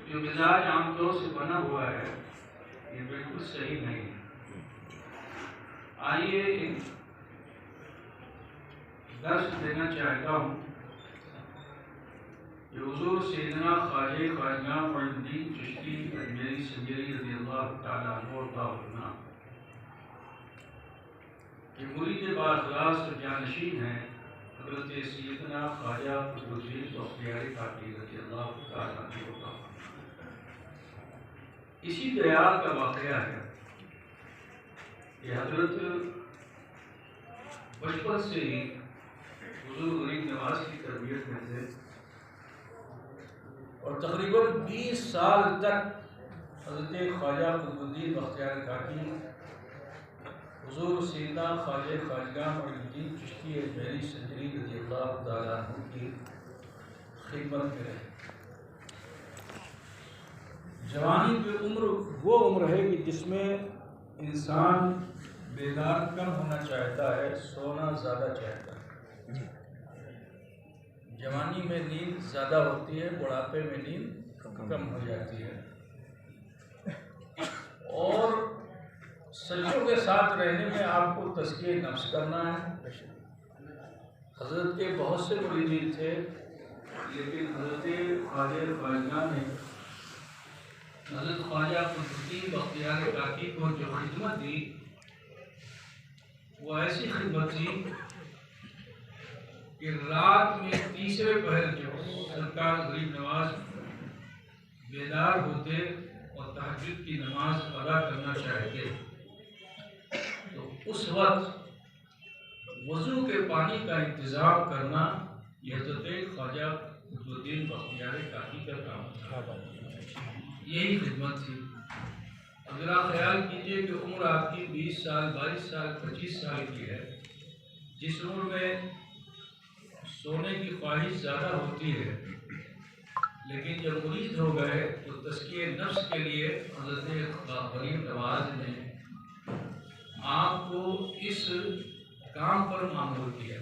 जो मिजाज आमतौर से बना हुआ है ये बिल्कुल सही नहीं है। आइए एक दर्श देना चाहता हूँ कि हुज़ूर सैयदना ख्वाजा ख्वाजा मुइनुद्दीन चिश्ती अजमेरी संजरी रज़ियल्लाहु तआला अन्हु के मुरीद बाख़लास और जानशीन हैं हज़रत सैयदना ख्वाजा कुतुबुद्दीन बख्तियारी काकी रज़ियल्लाहु तआला अन्हु। इसी दयाल का वाक़या है कि हज़रत बचपन से ही हुज़ूर गरीब नवाज की तरबियत में थे और तकरीबन 20 साल तक हज़रत ख्वाजा कुतुबुद्दीन बख्तियारी काकी हुज़ूर सैयदना ख्वाजा ख्वाजा मुइनुद्दीन चिश्ती अजमेरी संजरी रज़ियल्लाहु तआला अन्हु की खिदमत में रहे। जवानी की उम्र वो उम्र है कि जिसमें इंसान बेदार कम होना चाहता है, सोना ज़्यादा चाहता है। जवानी में नींद ज़्यादा होती है, बुढ़ापे में नींद कम हो जाती है। और सच्चों के साथ रहने में आपको तज़किए नफ्स करना है। हज़रत के बहुत से मुरीद थे, लेकिन हज़रत ख्वाजा ख्वाजा ने हज़रत ख्वाजा कुतुबुद्दीन बख्तियारी काकी को जो खिदमत दी वो ऐसी खिदमत थी कि रात में तीसरे पहर जो सरकार गरीब नवाज बेदार होते और तहज्जुद की नमाज अदा करना चाहते तो उस वक्त वज़ू के पानी का इंतज़ाम करना यह हज़रत ख्वाजा कुतुबुद्दीन बख्तियारी काकी का काम था। यही खिदमत थी। अब ज़रा ख्याल कीजिए कि उम्र आपकी 20 साल 22 साल 25 साल की है, जिस उम्र में सोने की ख्वाहिश ज़्यादा होती है, लेकिन जब मुरीद हो गए तो तज़किए नफ्स के लिए हज़रत गरीब नवाज ने आपको इस काम पर मामूल किया।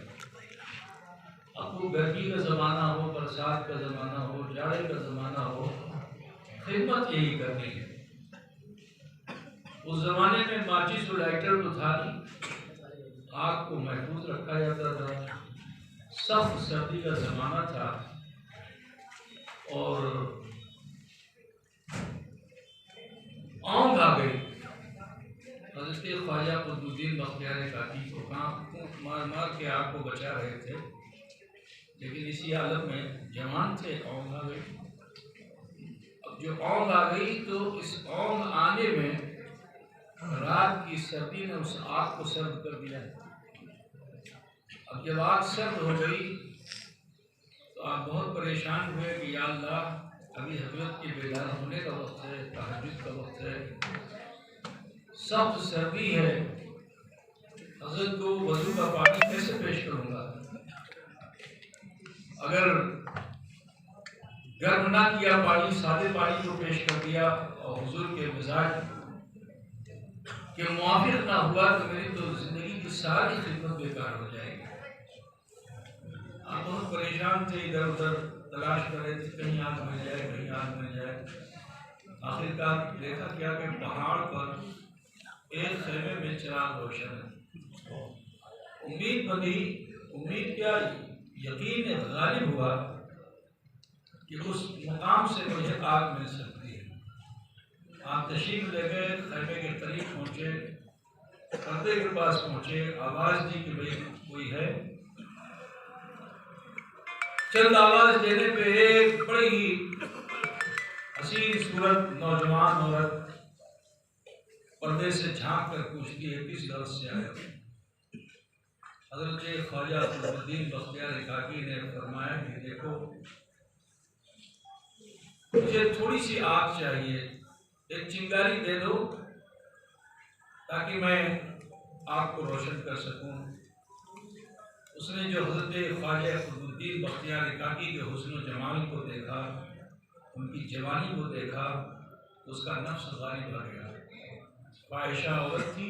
अब वो गर्मी का ज़माना हो, बरसात का ज़माना हो, जाड़े का ज़माना हो, खिदमत यही करनी है। उस ज़माने में माचिस और लाइटर तो था नहीं, आग को महफूज रखा जाता था, सख्त सर्दी का ज़माना था और आग आ गई। हज़रत ख्वाजा कुतुबुद्दीन बख्तियारी काकी को फूंक मार मार के आग को बचा रहे थे, लेकिन इसी हालत में जवान थे, आग आ गई। अब जो आग आ गई तो इस आग आने में रात की सर्दी ने उस आग को सर्द कर दिया। अब जब आग सर्द हो गई तो आप बहुत परेशान हुए कि या अल्लाह, अभी हजरत के बेदार होने का वक्त है, तहज्जुद का वक्त है, सख्त सर्दी है, हजरत को वज़ू का पानी कैसे पेश करूँगा? अगर गर्म ना किया पानी, सादे पानी को पेश कर दिया और हुजूर के मिजाज के मुआफिक ना हुआ तो मेरी तो जिंदगी की सारी खिदमत बेकार हो जाएगी। आप बहुत परेशान थे, इधर उधर तलाश कर रहे थे, कहीं आग मिल जाए, कहीं आग मिल जाए। आखिरकार देखा क्या कि पहाड़ पर एक खेमे में चिराग रोशन है। उम्मीद बनी, उम्मीद क्या, यकीन गालिब हुआ कि उस मुकाम से मुझे आग मिल सकती है। आप तशरीफ ले गए, खैमे के करीब पहुँचे, पर्दे के पास पहुँचे, आवाज़ दी कि भाई कोई है। चंद आवाज़ देने पे एक बड़ी ही हसीन सूरत नौजवान औरत पर्दे से झांक कर पूछती है, किस घर से आए हो? हज़रत ख्वाजा कुतुबुद्दीन बख्तियारी काकी ने फरमाया कि देखो, मुझे थोड़ी सी आग चाहिए, एक चिंगारी दे दो ताकि मैं आग को रोशन कर सकूं। उसने जो हज़रत ख्वाजा कुतुबुद्दीन बख्तियारी काकी के हुस्न जमाल को देखा, उनकी जवानी को देखा, उसका नफ्स गालिब आ गया। ख्वाहिशा औरत थी।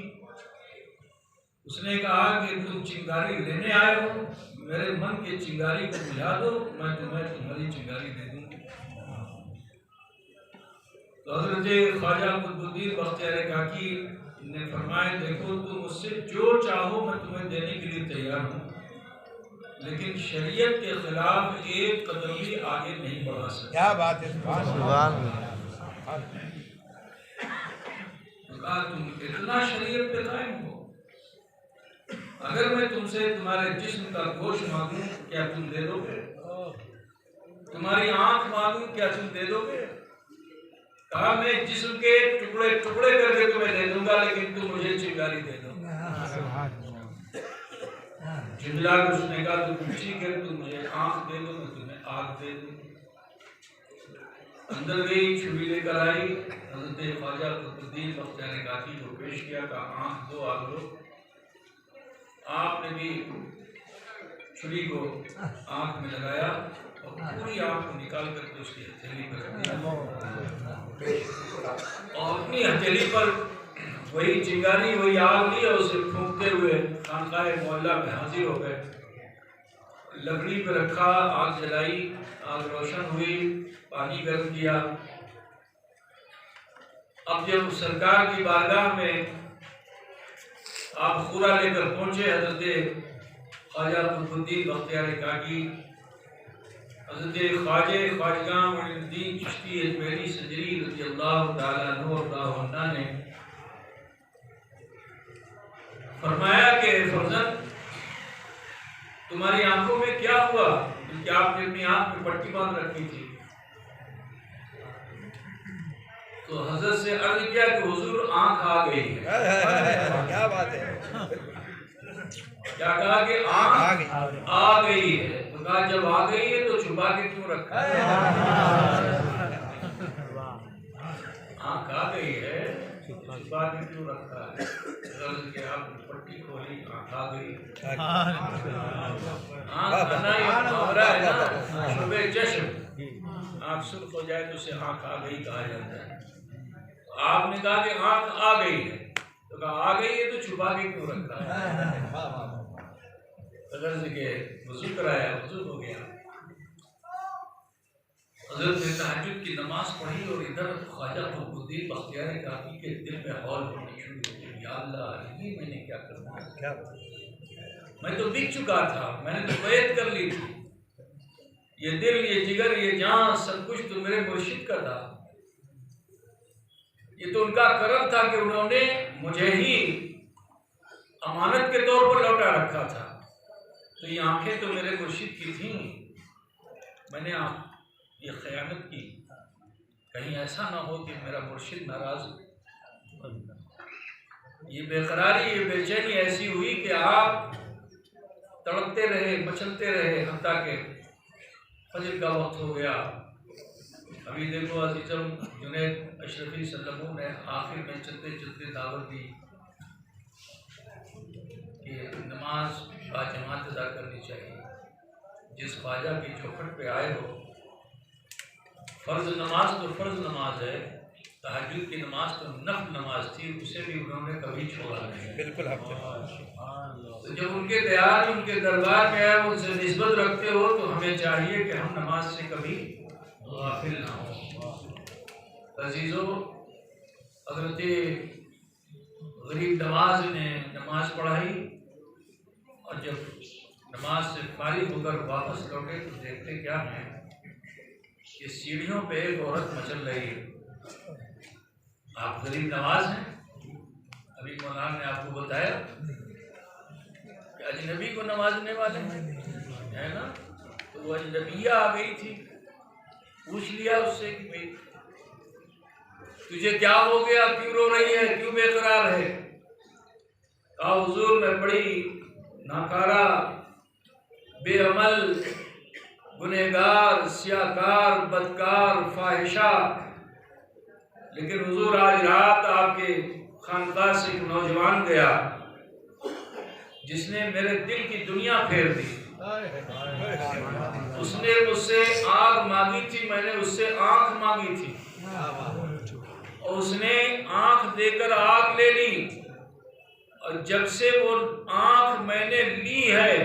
उसने कहा कि तुम चिंगारी लेने आए हो, मेरे मन के चिंगारी को बुझा दो, मैं तुम्हें तुम्हारी चिंगारी दे दूंगी। तो हजरत ख्वाजा कुतुबुद्दीन बख्तियार काकी ने फरमाया, देखो तुम मुझसे जो चाहो मैं तुम्हें देने के लिए तैयार हूँ, लेकिन शरीयत के खिलाफ एक कदम भी आगे नहीं बढ़ा सकते। क्या बात है, कहा तुम इतना शरीयत पे कायम हो, अगर मैं तुमसे तुम्हारे जिस्म का गोश्त मांगूं क्या तुम दे दोगे? तुम्हारी आंख मांगूं क्या तुम दे दोगे? कहा मैं जिस्म के टुकड़े टुकड़े करके तुम्हें दे दूंगा, लेकिन तुम मुझे चिंगारी दे दो। चिल्ला कर उसने कहा तुम ठीक है, तुम मुझे आंख दे दो, मैं तुम्हें आग दे दूं। अंदर गई, छुरी लेकर आई, हजरत ख्वाजा कुतुबुद्दीन बख्तियार काकी को पेश किया, कहा आंख दो, आग दो। आपने भी छुरी को आंख में लगाया और पूरी आंख को निकाल करके उसकी हथेली पर रख दिया और अपनी हथेली पर वही चिंगारी वही आग ली और उसे फूंकते हुए खानकाए मोहल्ला में हाजिर हो गए। लकड़ी पर रखा, आग जलाई, आग रोशन हुई, पानी गर्म किया। अब जब सरकार की बारगाह में आप खुरा लेकर पहुंचे, हजरत ख्वाजा कुतुबुद्दीन बख्तियार काकी, हजरत ख्वाजा मोइनुद्दीन चिश्ती अजमेरी सजरी रज़ियल्लाहु ताला अन्हु ने फरमाया कि फर्जंद तुम्हारी आंखों में क्या हुआ? क्योंकि आपने अपनी आंख में पट्टी बांध रखी थी। तो हजरत से अर्ज किया कि हुजूर आंख आ गई है। क्या बात है, क्या कहा कि आंख आ गई है। तो कहा जब आ गई है तो छुपा के क्यों रखा है? आंख आ गई है, छुपा के क्यों रखा है? आपने पट्टी खोली, आंख आ गई। आंख आना ये मुहावरा है ना, शुबे जश्न। आंख सुर्ख हो जाए तो उसे आंख आ गई कहा जाता है। आपने कहा कि आंख आ गई है, तो कहा आ गई है तो छुपा के क्यों रखा है? वजू कराया, वजू हो गया। हजरत ने तहज्जुद की नमाज पढ़ी और इधर ख्वाजा कुतुबुद्दीन बख्तियार काकी के दिल में हौल होनी शुरू हो गई, या अल्लाह ये मैंने क्या करना है? क्या मैं तो बिक चुका था, मैंने तो बैत कर ली थी। ये दिल, ये जिगर, ये जान, सब कुछ तो मेरे मुर्शिद का था। ये तो उनका करम था कि उन्होंने मुझे ही अमानत के तौर पर लौटा रखा था। तो ये आंखें तो मेरे मुर्शिद की थी, मैंने ये ख़यानत की। कहीं ऐसा ना हो कि मेरा मुर्शिद नाराज हो। ये बेकरारी, ये बेचैनी ऐसी हुई कि आप तड़पते रहे, मचलते रहे, हत्ता के फजर का वक्त हो गया। अभी देखो अजीजम जुनैद अशरफी सल्लल्लाहु ने आखिर में चलते चलते दावत दी कि नमाज बाजमात अदा करनी चाहिए। जिस ख्वाजा की चौखट पे आए हो, फ़र्ज नमाज तो फ़र्ज नमाज है, तहज्जुद की नमाज तो नफ़ल नमाज थी, उसे भी उन्होंने कभी छोड़ा नहीं। बिल्कुल। तो जब उनके दयाल उनके दरबार में आए, उनसे निस्बत रखते हो तो हमें चाहिए कि हम नमाज से कभी गाफिल ना हो। अजीज़ों, हज़रत गरीब नवाज ने नमाज पढ़ाई और जब नमाज से फारिग होकर वापस लौटे तो देखते क्या है कि सीढ़ियों पे एक औरत मचल रही है। आप गरीब नवाज हैं, अभी मौलाना ने आपको बताया कि अजनबी को नवाजने वाले है ना, तो वो अजनबिया आ गई थी। पूछ लिया उससे कि भाई तुझे क्या हो गया, क्यों रो रही है, क्यों बेकरार है? कहा हुजूर मैं बड़ी नाकारा, बेअमल, गुनहगार, सियाकार, बदकार, फाहिशा, लेकिन हुजूर आज रात आपके खानकाह से एक नौजवान गया जिसने मेरे दिल की दुनिया फेर दी। उसने मुझसे आग मांगी थी, मैंने उससे आंख मांगी थी और उसने आंख देकर आग ले ली। और जब से वो आंख मैंने ली है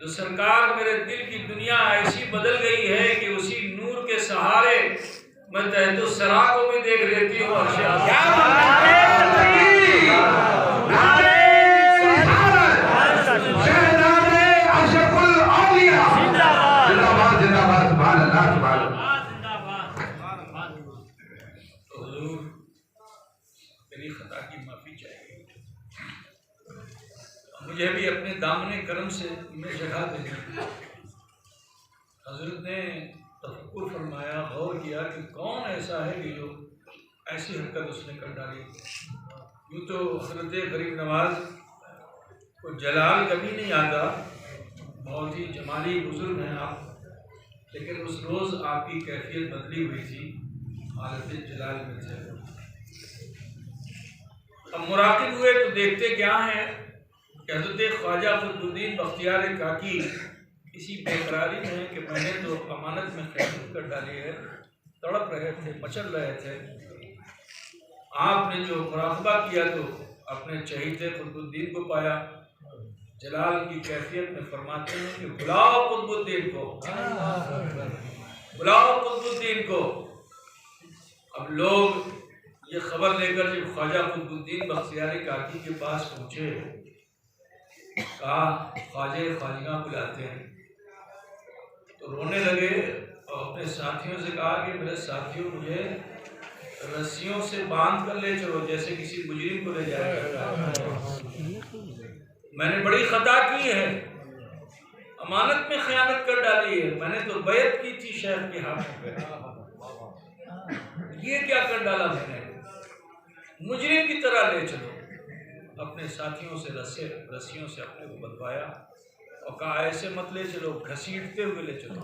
तो सरकार मेरे दिल की दुनिया ऐसी बदल गई है कि उसी नूर के सहारे मैं तहतो सरा को भी देख लेती हूँ। मेरी खता की माफी चाहिए, मुझे भी अपने दामने करम से मैं जगह देना। हजरत ने तफक्कुर फरमाया, गौर किया कि कौन ऐसा है कि जो ऐसी हरकत उसने कर डाली। यूँ तो हजरत गरीब नवाज को जलाल कभी नहीं आता, बहुत ही जमाली बुजुर्ग हैं आप, लेकिन उस रोज़ आपकी कैफियत बदली हुई थी, हालत जलाल में थे। अब मुराकिब हुए तो देखते क्या हैं कि हज़रत ख्वाजा कुतुबुद्दीन बख्तियार काकी किसी बेकरारी में कि मैंने तो अमानत में खयानत कर डाली है, तड़प रहे थे, मचल रहे थे। आपने जो मुराकबा किया तो अपने चहीते कुतुबुद्दीन को पाया। जलाल की कैफियत में फरमाते हैं कि बुलाओ कुतुबुद्दीन को, बुलाओ कुतुबुद्दीन को। अब लोग ये खबर लेकर जब ख्वाजा कुतुबुद्दीन बख्तियार काकी के पास पहुँचे, कहा ख्वाजे ख्वाजा बुलाते हैं, तो रोने लगे और अपने साथियों से कहा कि मेरे साथियों, मुझे रस्सियों से बांध कर ले चलो, जैसे किसी मुजरिम को ले जाएगा। मैंने बड़ी खता की है, अमानत में खयानत कर डाली है, मैंने तो बैत की थी शेख के हाथों पे, ये क्या कर डाला मैंने, मुजरिम की तरह ले चलो। अपने साथियों से रस्सियों से अपने को बंधवाया और कहा ऐसे मत ले चलो, घसीटते हुए ले चलो।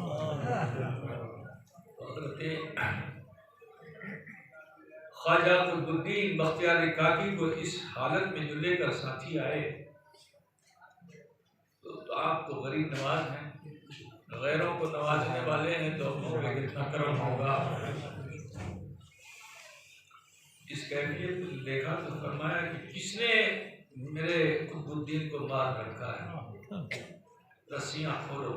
ख्वाजा कुतुबुद्दीन बख्तियार काकी को इस हालत में जो लेकर साथी आए, तो आप तो गरीब नवाज हैं, गैरों को नवाजने वाले हैं, तो अपनों पे कितना करम होगा। इस कैफियत को देखा तो फरमाया कि किसने मेरे कुतुबुद्दीन को मार रखा है, रस्सियाँ खोलो।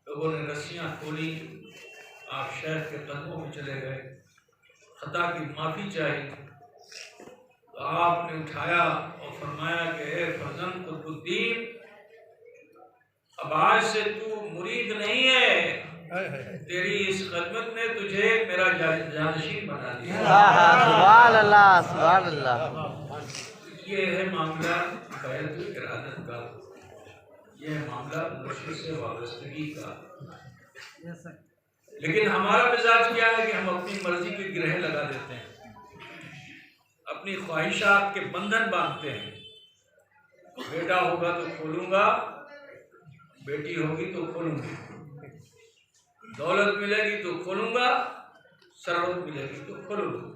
लोगों ने रस्सियाँ खोली, आप शेख के कदमों में चले गए, खता की माफ़ी चाहिए। तो आपने उठाया और फरमाया कि ए फर्जंद कुतुबुद्दीन, अब आज से तू मुरीद नहीं है, तेरी इस खदमत ने तुझे मेरा जानशीन बना दिया। सुभान अल्लाह, सुभान अल्लाह। ये है मामला बैत इरादत का, ये है मामला मुर्शिद से वाबस्तगी का। लेकिन हमारा मिजाज क्या है कि हम अपनी मर्जी की ग्रह लगा देते हैं, अपनी ख्वाहिशात के बंधन बांधते हैं। बेटा होगा तो खोलूंगा, बेटी होगी तो खोलूंगी, दौलत मिलेगी तो खोलूंगा, सरवत मिलेगी तो खोलूंगा।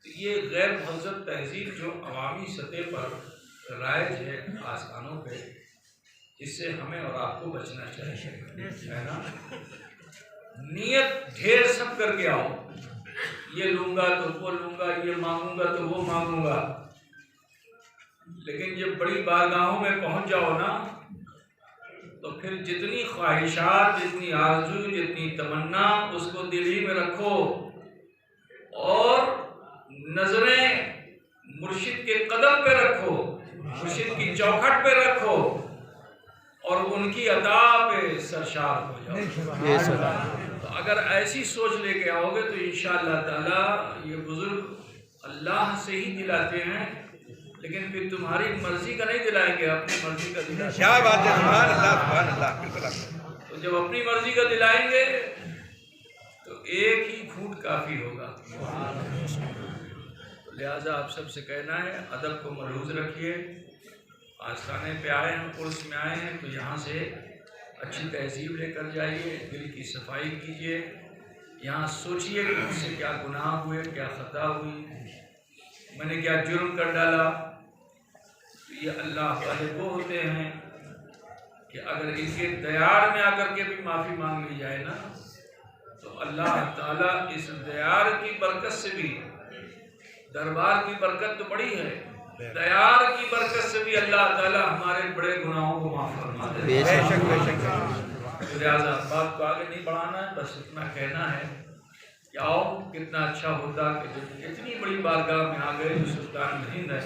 तो ये गैर महज़ब तहजीब जो अवामी सतह पर राइज है आस्थानों पे, इससे हमें और आपको बचना चाहिए, है ना। नियत ढेर सब करके आओ, ये लूंगा तो वो लूंगा, ये मांगूंगा तो वो मांगूंगा, लेकिन जब बड़ी बारगाहों में पहुंच जाओ ना, तो फिर जितनी ख्वाहिशात, जितनी आरज़ू, जितनी तमन्ना, उसको दिल ही में रखो और नजरें मुर्शिद के कदम पे रखो, मुर्शिद की चौखट पे रखो और उनकी अता पे सरशार हो जाओ। तो अगर ऐसी सोच लेके आओगे तो इंशाअल्लाह ताला ये बुजुर्ग अल्लाह से ही दिलाते हैं, लेकिन फिर तुम्हारी मर्जी का नहीं दिलाएंगे, अपनी मर्जी का दिलाएंगे। क्या बात है, सुभान अल्लाह, सुभान अल्लाह। तो जब अपनी मर्जी का दिलाएंगे तो एक ही घूंट काफी होगा। तो लिहाजा आप सबसे कहना है, अदब को मलहूज रखिए। आस्थाने पे आए हैं, उर्स में आए हैं, तो यहाँ से अच्छी तहजीब लेकर जाइए, दिल की सफाई कीजिए, यहाँ सोचिए कि मुझसे क्या गुनाह हुए, क्या खता हुई, मैंने क्या जुर्म कर डाला। ये अल्लाह वाले वो होते हैं कि अगर इनके दयार में आकर के भी माफ़ी मांग ली जाए ना, तो अल्लाह ताला इस दयार की बरकत से भी, दरबार की बरकत तो बड़ी है, दयार की बरकत से भी अल्लाह ताला हमारे बड़े गुनाहों को माफ़ फरमा दे। लिहाजा बात को आगे नहीं बढ़ाना है, बस इतना कहना है आओ कितना अच्छा होता कि जब इतनी बड़ी बारगाह में आ गए जो सुल्तान हिंद है